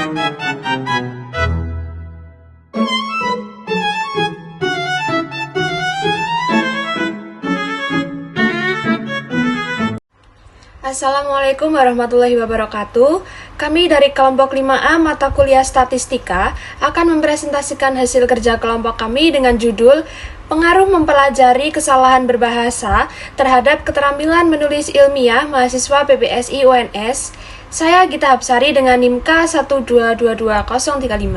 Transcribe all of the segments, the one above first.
Assalamualaikum warahmatullahi wabarakatuh. Kami dari kelompok 5A mata kuliah Statistika akan mempresentasikan hasil kerja kelompok kami dengan judul Pengaruh Mempelajari Kesalahan Berbahasa Terhadap Keterampilan Menulis Ilmiah Mahasiswa PBSI UNS. Saya Gita Hapsari dengan NIM K1222035.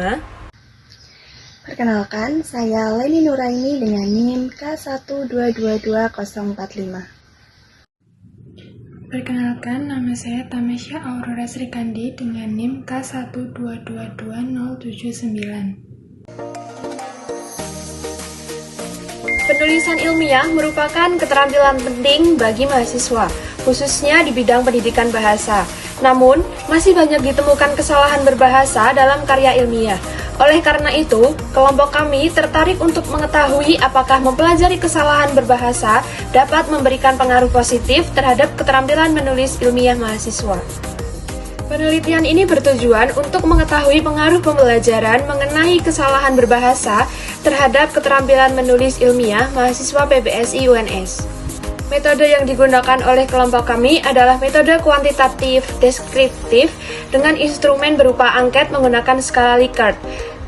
Perkenalkan, saya Leni Nuraini dengan NIM K1222045. Perkenalkan, nama saya Tamesya Aurora Srikandi dengan NIM K1222079. Penulisan ilmiah merupakan keterampilan penting bagi mahasiswa, khususnya di bidang pendidikan bahasa. Namun, masih banyak ditemukan kesalahan berbahasa dalam karya ilmiah. Oleh karena itu, kelompok kami tertarik untuk mengetahui apakah mempelajari kesalahan berbahasa dapat memberikan pengaruh positif terhadap keterampilan menulis ilmiah mahasiswa. Penelitian ini bertujuan untuk mengetahui pengaruh pembelajaran mengenai kesalahan berbahasa terhadap keterampilan menulis ilmiah mahasiswa PBSI UNS. Metode yang digunakan oleh kelompok kami adalah metode kuantitatif deskriptif dengan instrumen berupa angket menggunakan skala Likert.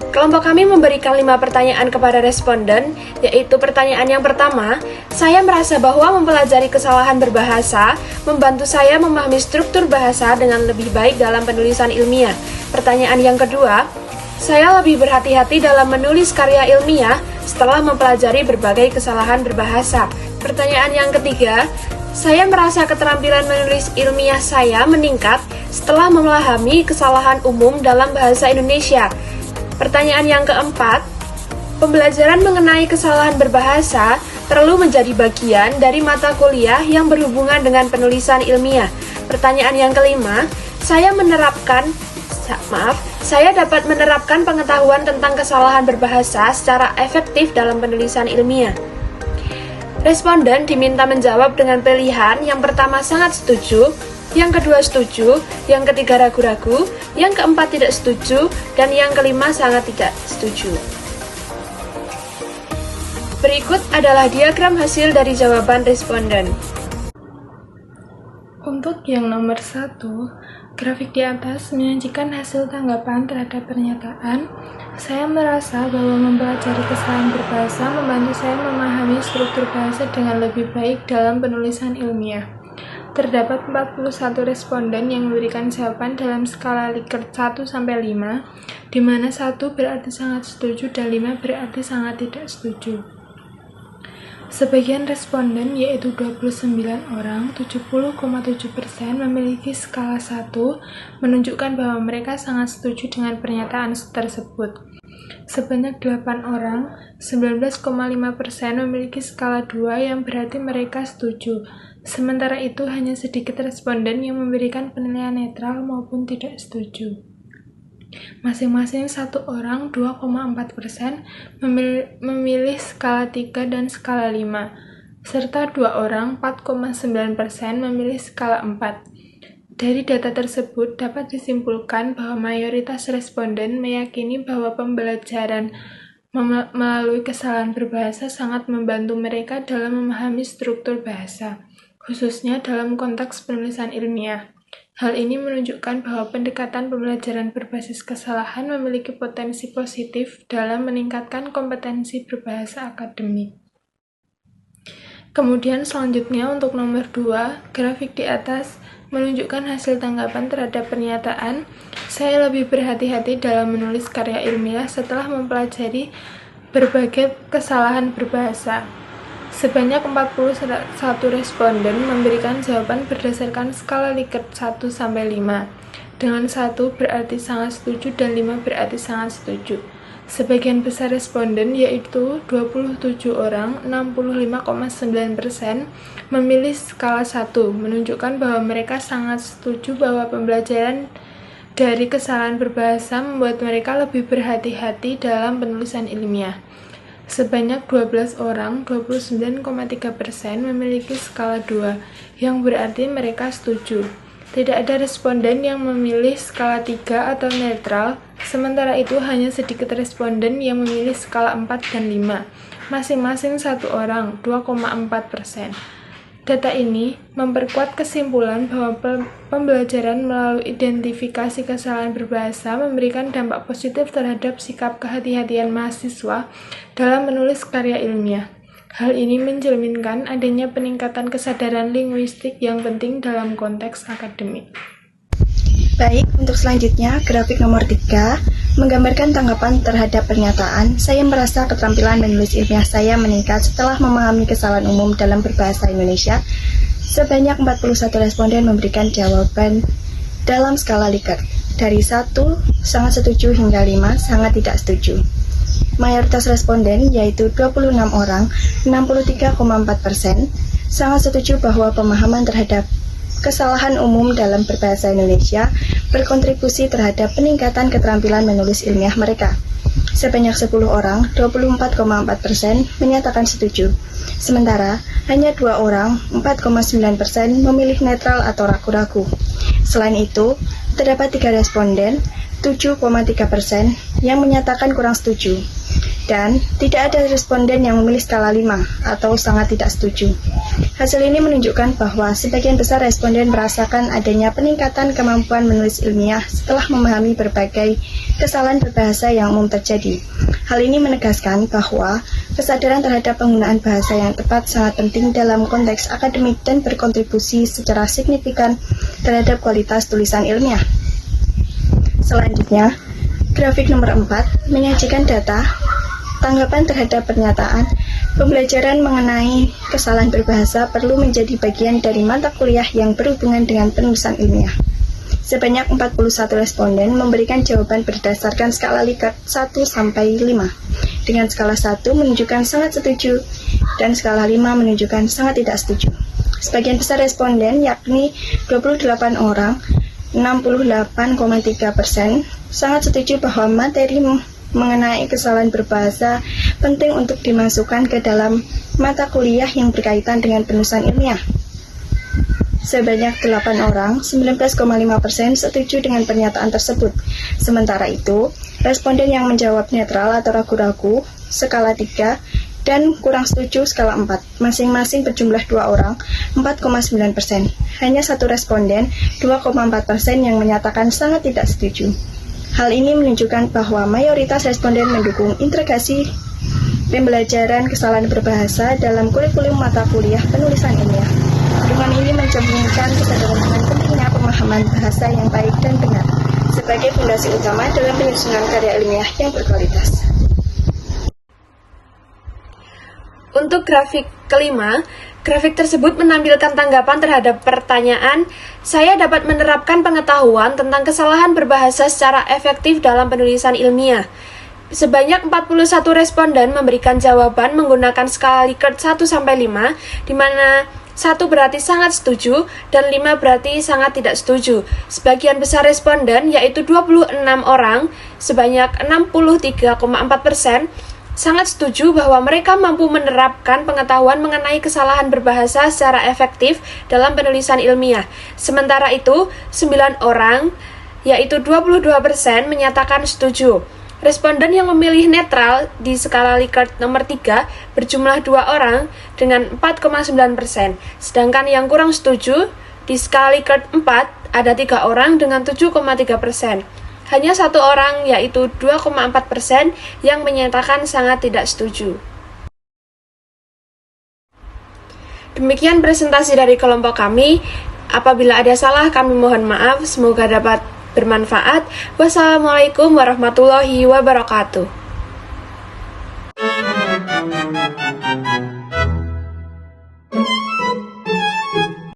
Kelompok kami memberikan 5 pertanyaan kepada responden, yaitu pertanyaan yang pertama, saya merasa bahwa mempelajari kesalahan berbahasa membantu saya memahami struktur bahasa dengan lebih baik dalam penulisan ilmiah. Pertanyaan yang kedua, saya lebih berhati-hati dalam menulis karya ilmiah setelah mempelajari berbagai kesalahan berbahasa. Pertanyaan yang ketiga, saya merasa keterampilan menulis ilmiah saya meningkat setelah memahami kesalahan umum dalam bahasa Indonesia. Pertanyaan yang keempat, pembelajaran mengenai kesalahan berbahasa perlu menjadi bagian dari mata kuliah yang berhubungan dengan penulisan ilmiah. Pertanyaan yang kelima, saya dapat menerapkan pengetahuan tentang kesalahan berbahasa secara efektif dalam penulisan ilmiah. Responden diminta menjawab dengan pilihan yang pertama sangat setuju, yang kedua setuju, yang ketiga ragu-ragu, yang keempat tidak setuju, dan yang kelima sangat tidak setuju. Berikut adalah diagram hasil dari jawaban responden. Untuk yang nomor 1, grafik di atas menyajikan hasil tanggapan terhadap pernyataan. Saya merasa bahwa mempelajari kesalahan berbahasa membantu saya memahami struktur bahasa dengan lebih baik dalam penulisan ilmiah. Terdapat 41 responden yang memberikan jawaban dalam skala Likert 1-5, di mana 1 berarti sangat setuju dan 5 berarti sangat tidak setuju. Sebagian responden, yaitu 29 orang, 70,7% memiliki skala 1, menunjukkan bahwa mereka sangat setuju dengan pernyataan tersebut. Sebanyak 8 orang, 19,5% memiliki skala 2 yang berarti mereka setuju. Sementara itu, hanya sedikit responden yang memberikan penilaian netral maupun tidak setuju. Masing-masing 1 orang, 2,4%, memilih skala 3 dan skala 5, serta 2 orang, 4,9%, memilih skala 4. Dari data tersebut, dapat disimpulkan bahwa mayoritas responden meyakini bahwa pembelajaran melalui kesalahan berbahasa sangat membantu mereka dalam memahami struktur bahasa, khususnya dalam konteks penulisan ilmiah. Hal ini menunjukkan bahwa pendekatan pembelajaran berbasis kesalahan memiliki potensi positif dalam meningkatkan kompetensi berbahasa akademik. Kemudian selanjutnya untuk nomor 2, grafik di atas menunjukkan hasil tanggapan terhadap pernyataan. Saya lebih berhati-hati dalam menulis karya ilmiah setelah mempelajari berbagai kesalahan berbahasa. Sebanyak 41 responden memberikan jawaban berdasarkan skala Likert 1-5, dengan 1 berarti sangat setuju dan 5 berarti sangat setuju. Sebagian besar responden, yaitu 27 orang, 65,9%, memilih skala 1, menunjukkan bahwa mereka sangat setuju bahwa pembelajaran dari kesalahan berbahasa membuat mereka lebih berhati-hati dalam penulisan ilmiah. Sebanyak 12 orang, 29,3%, memiliki skala 2, yang berarti mereka setuju. Tidak ada responden yang memilih skala 3 atau netral, sementara itu hanya sedikit responden yang memilih skala 4 dan 5, masing-masing 1 orang, 2,4%. Data ini memperkuat kesimpulan bahwa pembelajaran melalui identifikasi kesalahan berbahasa memberikan dampak positif terhadap sikap kehati-hatian mahasiswa dalam menulis karya ilmiah. Hal ini mencerminkan adanya peningkatan kesadaran linguistik yang penting dalam konteks akademik. Baik, untuk selanjutnya, grafik nomor 3 menggambarkan tanggapan terhadap pernyataan, saya merasa keterampilan menulis ilmiah saya meningkat setelah memahami kesalahan umum dalam berbahasa Indonesia. Sebanyak 41 responden memberikan jawaban dalam skala Likert, dari 1, sangat setuju, hingga 5, sangat tidak setuju. Mayoritas responden, yaitu 26 orang, 63,4%, sangat setuju bahwa pemahaman terhadap kesalahan umum dalam berbahasa Indonesia berkontribusi terhadap peningkatan keterampilan menulis ilmiah mereka. Sebanyak 10 orang, 24,4%, menyatakan setuju. Sementara, hanya 2 orang, 4,9%, memilih netral atau ragu-ragu. Selain itu, terdapat 3 responden, 7,3%, yang menyatakan kurang setuju. Dan tidak ada responden yang memilih skala 5 atau sangat tidak setuju. Hasil ini menunjukkan bahwa sebagian besar responden merasakan adanya peningkatan kemampuan menulis ilmiah setelah memahami berbagai kesalahan berbahasa yang umum terjadi. Hal ini menegaskan bahwa kesadaran terhadap penggunaan bahasa yang tepat sangat penting dalam konteks akademik dan berkontribusi secara signifikan terhadap kualitas tulisan ilmiah. Selanjutnya, grafik nomor 4 menyajikan data tanggapan terhadap pernyataan, pembelajaran mengenai kesalahan berbahasa perlu menjadi bagian dari mata kuliah yang berhubungan dengan penulisan ilmiah. Sebanyak 41 responden memberikan jawaban berdasarkan skala Likert 1-5, dengan skala 1 menunjukkan sangat setuju dan skala 5 menunjukkan sangat tidak setuju. Sebagian besar responden, yakni 28 orang, 68,3%, sangat setuju bahwa materi mengenai kesalahan berbahasa penting untuk dimasukkan ke dalam mata kuliah yang berkaitan dengan penulisan ilmiah. Sebanyak 8 orang, 19,5%, setuju dengan pernyataan tersebut. Sementara itu, responden yang menjawab netral atau ragu-ragu, skala 3, dan kurang setuju skala 4, masing-masing berjumlah 2 orang, 4,9%. Hanya 1 responden, 2,4%, yang menyatakan sangat tidak setuju. Hal ini menunjukkan bahwa mayoritas responden mendukung integrasi pembelajaran kesalahan berbahasa dalam kurikulum mata kuliah penulisan ilmiah. Dukungan ini mencerminkan kesadaran dengan pentingnya pemahaman bahasa yang baik dan benar sebagai fondasi utama dalam penyusunan karya ilmiah yang berkualitas. Untuk grafik kelima, grafik tersebut menampilkan tanggapan terhadap pertanyaan, saya dapat menerapkan pengetahuan tentang kesalahan berbahasa secara efektif dalam penulisan ilmiah. Sebanyak 41 responden memberikan jawaban menggunakan skala Likert 1-5, di mana 1 berarti sangat setuju dan 5 berarti sangat tidak setuju. Sebagian besar responden, yaitu 26 orang, sebanyak 63,4%, sangat setuju bahwa mereka mampu menerapkan pengetahuan mengenai kesalahan berbahasa secara efektif dalam penulisan ilmiah. Sementara itu, 9 orang, yaitu 22%, menyatakan setuju. Responden yang memilih netral di skala Likert nomor 3 berjumlah 2 orang dengan 4,9%, sedangkan yang kurang setuju di skala Likert 4 ada 3 orang dengan 7,3%. Hanya 1 orang, yaitu 2,4%, yang menyatakan sangat tidak setuju. Demikian presentasi dari kelompok kami. Apabila ada salah, kami mohon maaf. Semoga dapat bermanfaat. Wassalamualaikum warahmatullahi wabarakatuh.